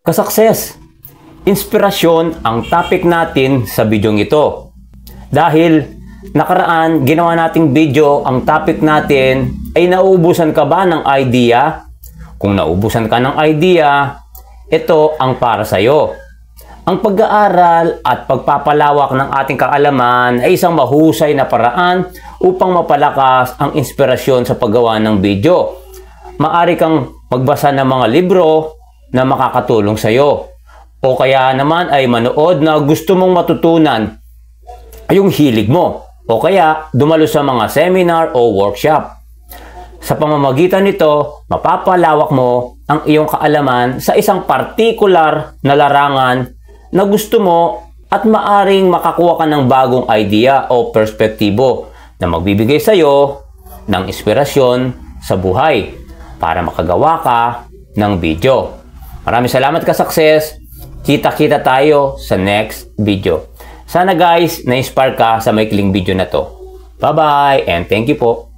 Kasukses! Inspirasyon ang topic natin sa bidyong ito. Dahil nakaraan ginawa nating video, ang topic natin ay nauubusan ka ba ng idea? Kung nauubusan ka ng idea, ito ang para sa iyo. Ang pag-aaral at pagpapalawak ng ating kaalaman ay isang mahusay na paraan upang mapalakas ang inspirasyon sa paggawa ng video. Maaari kang magbasa ng mga libro na makakatulong sa iyo. O kaya naman ay manood na gusto mong matutunan yung hilig mo. O kaya dumalo sa mga seminar o workshop. Sa pamamagitan nito, mapapalawak mo ang iyong kaalaman sa isang partikular na larangan na gusto mo at maaring makakuha ka ng bagong idea o perspektibo na magbibigay sa iyo ng inspirasyon sa buhay para makagawa ka ng video. Maraming salamat kasukses! Kita-kita tayo sa next video. Sana guys, na-inspire ka sa maikling video na to. Bye-bye and thank you po.